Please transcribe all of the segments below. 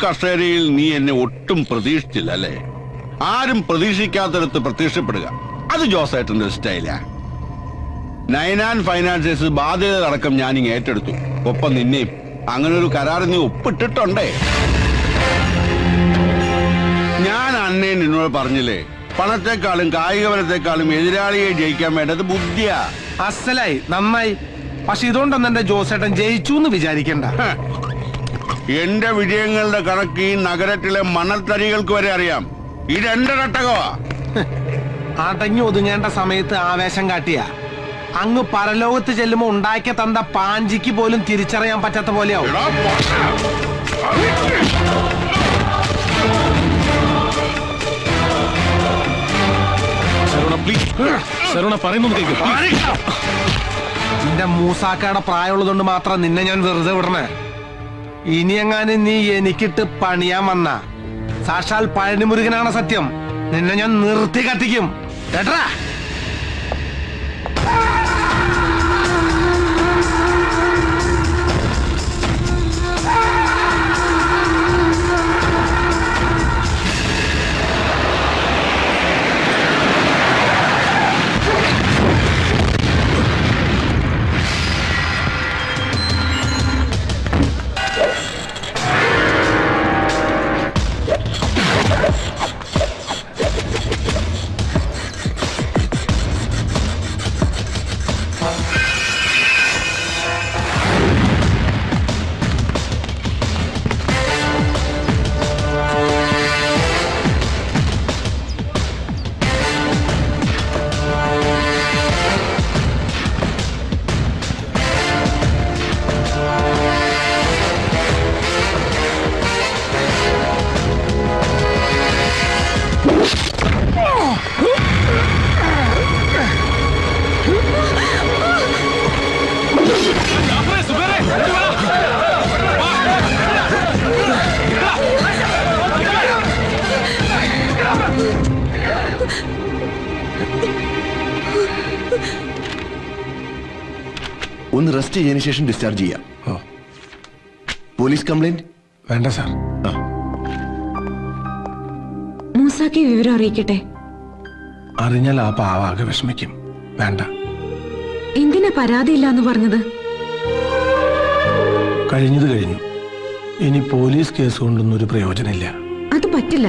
കസേരയിൽ നീ എന്നെ ഒട്ടും പ്രതീക്ഷിച്ചില്ല അല്ലേ? ആരും പ്രതീക്ഷിക്കാത്തടത്ത് പ്രത്യക്ഷപ്പെടുക, അത് ജോസേട്ടന്റെ സ്റ്റൈലാ. 9 ഫൈനാൻസേഴ്സ് ബാധ്യത അടക്കം ഞാനിങ്ങ് ഏറ്റെടുത്തു. ഒപ്പം നിന്നെയും. അങ്ങനെ ഒരു കരാർ നീ ഒപ്പിട്ടിട്ടുണ്ടേ. ഞാൻ അന്നേ നിന്നോട് പറഞ്ഞില്ലേ, പണത്തെക്കാളും കായികബലത്തെക്കാളും എതിരാളിയെ ജയിക്കാൻ വേണ്ടത് ബുദ്ധിയാ. അസലായി, നന്നായി. പക്ഷെ ഇതുകൊണ്ടൊന്നും എന്റെ ജോസേട്ടൻ ജയിച്ചു എന്ന് വിചാരിക്കണ്ട. എന്റെ വിജയങ്ങളുടെ കണക്ക് ഈ നഗരത്തിലെ മണൽത്തരികൾക്ക് വരെ അറിയാം. ഇതെന്റെ തട്ടകവാ. അടങ്ങി ഒതുങ്ങേണ്ട സമയത്ത് ആവേശം കാട്ടിയ അങ്ങ് പരലോകത്ത് ചെല്ലുമ്പോ ഉണ്ടാക്കിയ തന്ത പാഞ്ചിക്ക് പോലും തിരിച്ചറിയാൻ പറ്റാത്ത പോലെയാവും. നിന്റെ മൂസാക്കയുടെ പ്രായമുള്ളതുകൊണ്ട് മാത്രം നിന്നെ ഞാൻ വെറുതെ വിടണേ. ഇനിയെങ്ങാനും നീ എനിക്കിട്ട് പണിയാൻ വന്ന സാക്ഷാൽ പഴനിമുരുകനാണ് സത്യം. നിന്നെ ഞാൻ നിർത്തി കത്തിക്കും കേട്ടാ. ഒന്ന് റെസ്റ്റ് ചെയ്തതിനു ശേഷം ഡിസ്ചാർജ് ചെയ്യാം. പോലീസ് കംപ്ലൈന്റ് വേണ്ട സാർ. മൂസാക്കി വിവരം അറിയിക്കട്ടെ? അറിഞ്ഞാൽ ആ പാവാകെ വിഷമിക്കും. വേണ്ട. എന്തിനാ പരാതിയില്ലാന്ന് പറഞ്ഞത്? കഴിഞ്ഞത് കഴിഞ്ഞു. ഇനി പോലീസ് കേസ് കൊണ്ടൊന്നും ഒരു പ്രയോജനമില്ല. അത് പറ്റില്ല.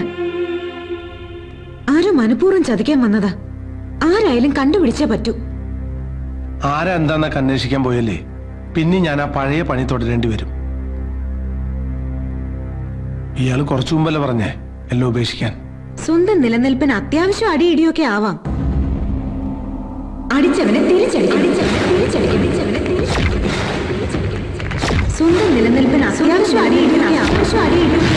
ആരോ മനഃപൂർവ്വം ചതിക്കാൻ വന്നതാ. ആരായാലും കണ്ടുപിടിച്ചേ പറ്റൂ. ആരാ എന്താന്നൊക്കെ അന്വേഷിക്കാൻ പോയല്ലേ പിന്നെ ഞാൻ ആ പഴയ പണി തുടരേണ്ടി വരും. ഇയാള് കുറച്ചു മുമ്പല്ലേ പറഞ്ഞേ എല്ലാം ഉപേക്ഷിക്കാൻ. സ്വന്തം നിലനിൽപ്പിന് അത്യാവശ്യം അടിയിടിയൊക്കെ ആവാം. അടിച്ചവനെ തിരിച്ചടിക്കും. സ്വന്തം നിലനിൽപ്പിന് അത്യാവശ്യം അടിയിടിയൊക്കെ ആവശ്യം അടിയിടിയൊക്കെ.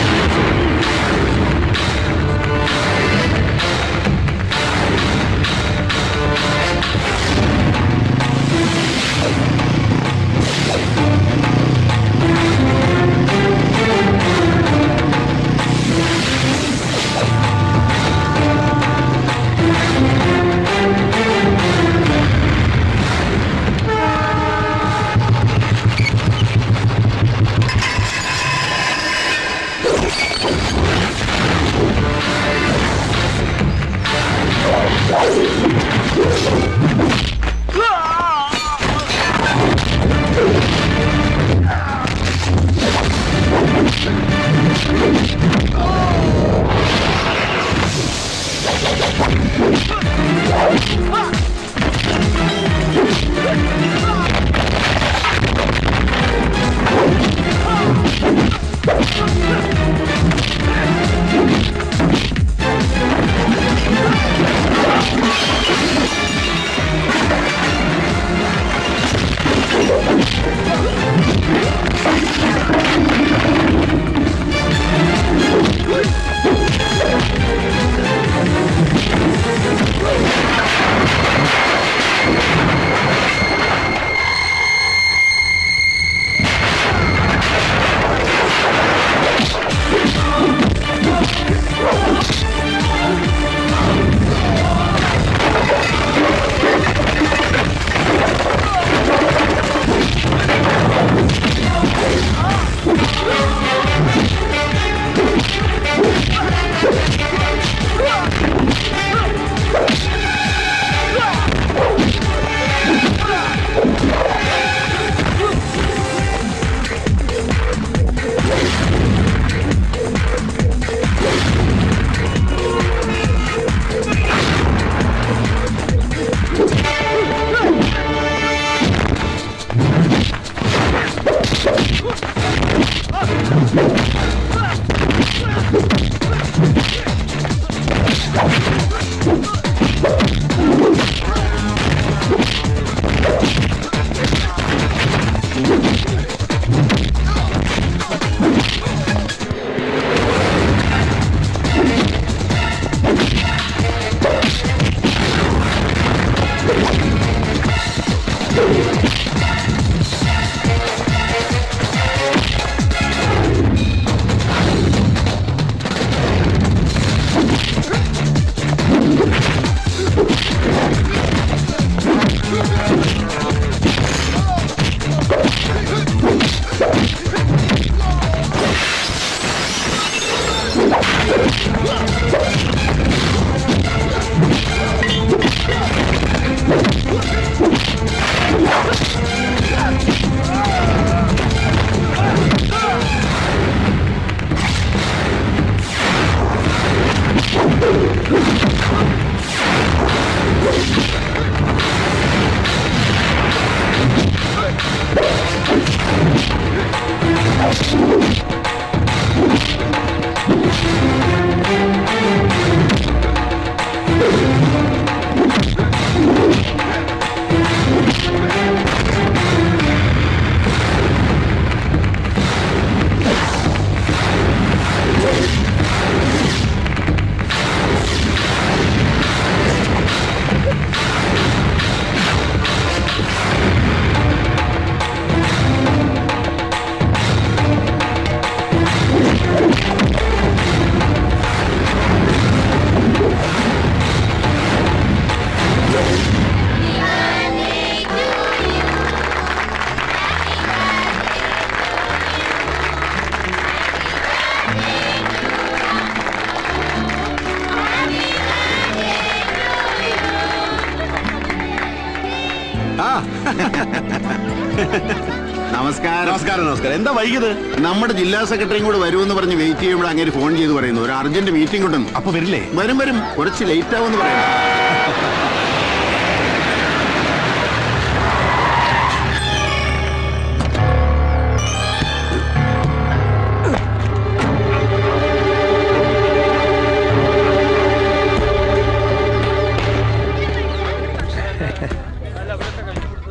നമസ്കാരം. നമസ്കാരം നമസ്കാരം. എന്താ വൈകിയത്? നമ്മുടെ ജില്ലാ സെക്രട്ടറിയും കൂടെ വരുമെന്ന് പറഞ്ഞ് വെയിറ്റ് ചെയ്യുമ്പോൾ അങ്ങനെ ഫോൺ ചെയ്ത് പറയുന്നു ഒരു അർജന്റ് മീറ്റിംഗ് ഉണ്ടെന്ന്. അപ്പൊ വരില്ലേ? വരും കുറച്ച് ലേറ്റ് ആവുമെന്ന് പറയാം.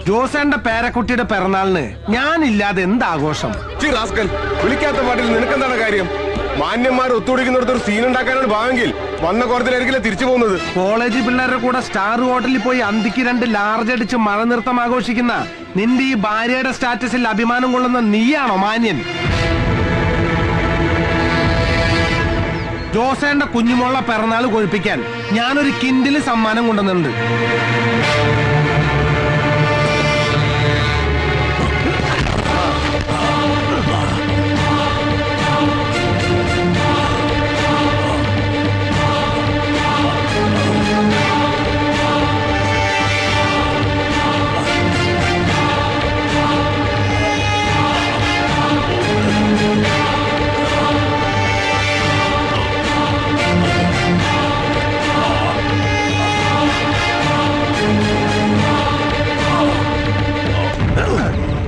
ജോസേന്റെ പേരക്കുട്ടിയുടെ പിറന്നാളിന് ഞാനില്ലാതെ എന്താഘോഷം? വിളിക്കാത്ത പാട്ടിൽ നിനക്കെന്താണ് കാര്യം? മാന്യന്മാർ ഒത്തുപിടിക്കുന്നിടത്ത് ഒരു സീൻ ഉണ്ടാക്കാനാണ് ഭാവെങ്കിൽ വന്ന കോർത്തിലായിരിക്കില്ല തിരിച്ചു പോകുന്നത്. കോളേജ് പിള്ളേരുടെ കൂടെ സ്റ്റാർ ഹോട്ടലിൽ പോയി അന്തിക്ക് 2 ലാർജ് അടിച്ച് മഴ നൃത്തം ആഘോഷിക്കുന്ന നിന്റെ ഈ ഭാര്യയുടെ സ്റ്റാറ്റസിൽ അഭിമാനം കൊള്ളുന്ന നീയാണോ മാന്യൻ? ജോസേന്റെ കുഞ്ഞുമോള പിറന്നാൾ കൊഴിപ്പിക്കാൻ ഞാനൊരു കിൻഡില് സമ്മാനം കൊണ്ടുവന്നിട്ടുണ്ട്.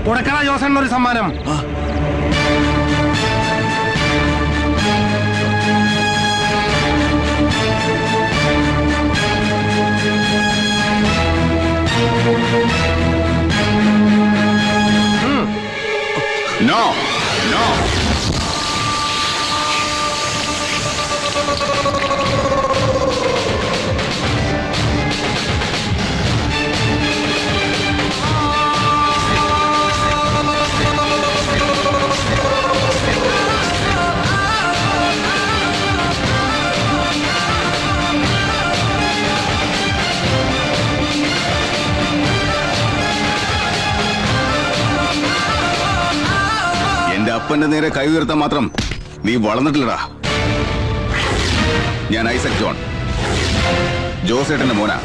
കൊടുക്കണ ജോസേനൊരു സമ്മാനം. No no. അപ്പന്റെ നേരെ കൈ ഉയർത്താൻ മാത്രം നീ വളർന്നിട്ടില്ലടാ. ഞാൻ ഐസക് ജോൺ, ജോസേട്ടന്റെ മോനാ.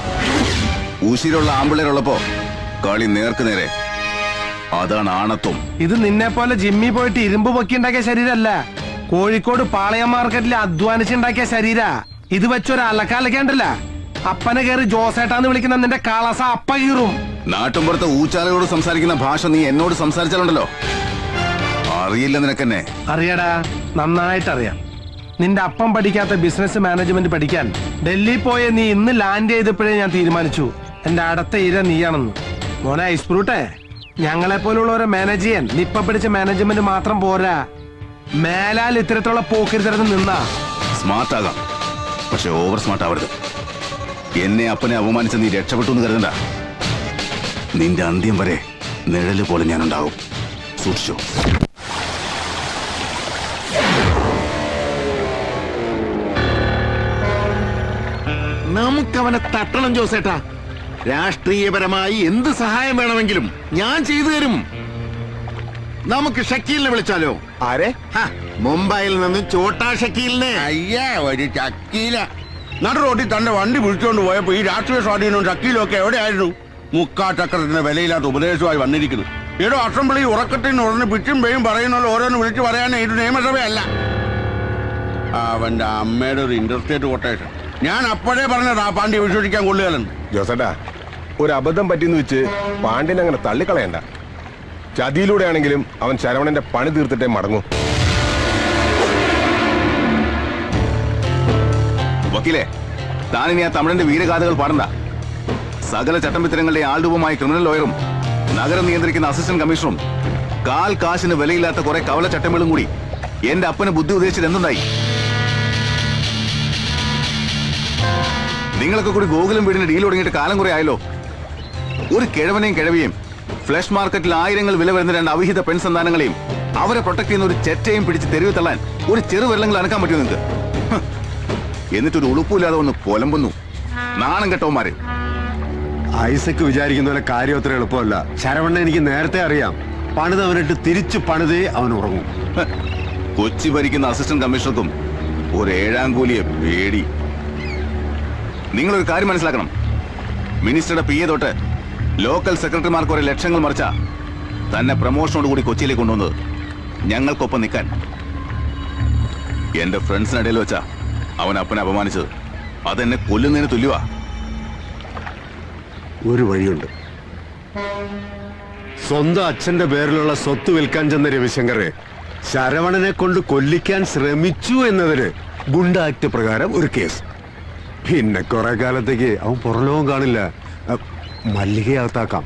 ഉശിരുള്ള ആമ്പിള്ളേരുള്ളപ്പോ കളി നേർക്ക് നേരെ, അതാണ് ആണത്വം. ഇത് നിന്നെ പോലെ ജിമ്മി പോയിട്ട് ഇരുമ്പ് പൊക്കിണ്ടാക്കിയ ശരീരല്ല, കോഴിക്കോട് പാളയം മാർക്കറ്റിൽ അധ്വാനിച്ചുണ്ടാക്കിയ ശരീര. ഇത് വെച്ചൊരു അലക്കാലക്കേണ്ടല്ല. അപ്പനെ കയറി ജോസേട്ടാന്ന് വിളിക്കുന്ന നിന്റെ കളസ അപ്പ കീറും. നാട്ടുമ്പുറത്ത് ഊച്ചാലയോട് സംസാരിക്കുന്ന ഭാഷ നീ എന്നോട് സംസാരിച്ചാലുണ്ടല്ലോ, അറിയില്ല നിനക്കെന്നെ. അറിയടാ, നന്നായിട്ടറിയാം. നിന്റെ അപ്പം പഠിക്കാത്ത ബിസിനസ് മാനേജ്മെന്റ് പഠിക്കാൻ ഡൽഹി പോയ നീ ഇന്ന് ലാൻഡ് ചെയ്തപ്പോഴേ ഞാൻ തീരുമാനിച്ചു എന്റെ അടുത്ത ഇര നീയാണെന്ന്. മോനെ ഐസ്പ്രൂട്ടെ, ഞങ്ങളെ പോലുള്ളവരെ മാനേജ് ചെയ്യാൻ നിപ്പ പിടിച്ച മാനേജ്മെന്റ് മാത്രം പോരാ. മേലാൽ ഇത്തരത്തിലുള്ള പോക്കിരുത്തരന്ന് നിന്നാ സ്മാർട്ട് ആകാം, പക്ഷെ ഓവർ സ്മാർട്ട് ആവരുത്. എന്നെ അപ്പനെ അപമാനിച്ച് നീ രക്ഷപ്പെട്ടു എന്ന് കരുതണ്ട. നിന്റെ അന്ത്യം വരെ നിഴല് പോലെ ഞാനുണ്ടാവും. സൂക്ഷിച്ചോ. നമുക്കവനെ തട്ടണം ജോസേട്ടാ. രാഷ്ട്രീയപരമായി എന്ത് സഹായം വേണമെങ്കിലും ഞാൻ ചെയ്തു തരും. നമുക്ക് ഷക്കീലിനെ വിളിച്ചാലോ? ആരെ? മുംബൈയിൽ നിന്ന് ചോട്ടാ ഷക്കീലിനെ. അയ്യാ, ഒരു ചക്കീല നടു റോഡിൽ തന്റെ വണ്ടി വിളിച്ചുകൊണ്ട് പോയപ്പോ ഈ രാഷ്ട്രീയ സ്വാധീനവും ചക്കീലും ഒക്കെ എവിടെയായിരുന്നു? മുക്കാചക്രത്തിന്റെ വിലയില്ലാത്ത ഉപദേശമായി വന്നിരിക്കുന്നു. ഏടോ അസംബ്ലി ഉറക്കത്തിന് ഉടനെ പിച്ചും പേയും പറയുന്നല്ലോ ഓരോന്ന് വിളിച്ചു പറയാനേ ഇത് നിയമസഭയല്ല. അവന്റെ അമ്മയുടെ ഒരു ഇന്റർസ്റ്റേറ്റ് കൊട്ടേഷൻ ഞാൻ അപ്പോഴേ പറഞ്ഞതാ പാണ്ഡ്യ വിശ്വസിക്കാൻ കൊള്ളുകയാണെന്ന്. ജോസേട്ടാ, ഒരു അബദ്ധം പറ്റിയെന്ന് വെച്ച് പാണ്ഡ്യനെ അങ്ങനെ തള്ളിക്കളയണ്ട. ചതിയിലൂടെ ആണെങ്കിലും അവൻ ശരവണന്റെ പണി തീർത്തിട്ടേ മടങ്ങൂ. വക്കീലെ, താനിനി ആ തമിഴന്റെ വീരഗാഥകൾ പാടണ്ട. സകല ചട്ടമ്പിത്തരങ്ങളുടെ ആൾരൂപമായ ക്രിമിനൽ ലോയറും നഗരം നിയന്ത്രിക്കുന്ന അസിസ്റ്റന്റ് കമ്മീഷണറും കാൽ കാശിന് വിലയില്ലാത്ത കുറെ കവല ചട്ടമ്പകളും കൂടി എന്റെ അപ്പന് ബുദ്ധി ഉപദേശിച്ചത് എന്തുണ്ടായി? നിങ്ങളൊക്കെ കൂടി ഗോകുലം വീടിന് ഡീൽ തുടങ്ങിയിട്ട് കാലം കുറെ ആയല്ലോ. ഒരു കിഴവനെയും കിഴവിയെയും ഫ്ലഷ് മാർക്കറ്റിൽ ആയിരങ്ങൾ വില വരുന്ന രണ്ട് അവിഹിത പെൺസന്താനങ്ങളെയും അവരെ പ്രൊട്ടക്ട് ചെയ്യുന്ന ഒരു ചെറ്റയും പിടിച്ച് തെരുവ് തള്ളാൻ ഒരു ചെറുവെള്ളങ്ങൾ അനക്കാൻ പറ്റുമോ നിങ്ങൾക്ക്? എന്നിട്ടൊരു ഉളുപ്പില്ലാതെ ഒന്ന് പൊലമ്പുന്നു. നാണം കെട്ടവന്മാര്. ഐസക്ക് വിചാരിക്കുന്ന പോലെ കാര്യം അത്ര എളുപ്പമല്ല. ശരവണ്ണ എനിക്ക് നേരത്തെ അറിയാം. പണിതവനിട്ട് തിരിച്ചു പണിതേ അവൻ ഉറങ്ങും. കൊച്ചി ഭരിക്കുന്ന അസിസ്റ്റന്റ് കമ്മീഷണർക്കും ഒരു ഏഴാം കൂലിയെ പേടി. നിങ്ങളൊരു കാര്യം മനസ്സിലാക്കണം. മിനിസ്റ്ററുടെ PA തൊട്ട് ലോക്കൽ സെക്രട്ടറിമാർക്ക് ഒരു ലക്ഷങ്ങൾ മറിച്ച തന്നെ പ്രമോഷനോട് കൂടി കൊച്ചിയിലേക്ക് കൊണ്ടുവന്നത് ഞങ്ങൾക്കൊപ്പം നിൽക്കാൻ. എന്റെ ഫ്രണ്ട്സിനിടയിൽ വെച്ചാ അവൻ അപ്പനെ അപമാനിച്ചത്. അതെന്നെ കൊല്ലുന്നതിന് തുല്യവാ. ഒരു വഴിയുണ്ട്. സ്വന്തം അച്ഛന്റെ പേരിലുള്ള സ്വത്ത് വിൽക്കാൻ ചെന്ന രവിശങ്കറെ ശരവണനെ കൊണ്ട് കൊല്ലിക്കാൻ ശ്രമിച്ചു എന്നതിന് ഗുണ്ട ആക്ട് പ്രകാരം ഒരു കേസ്. പിന്നെ കുറെ കാലത്തേക്ക് അവൻ പുറലോകം കാണില്ല. മല്ലികയകത്താക്കാം.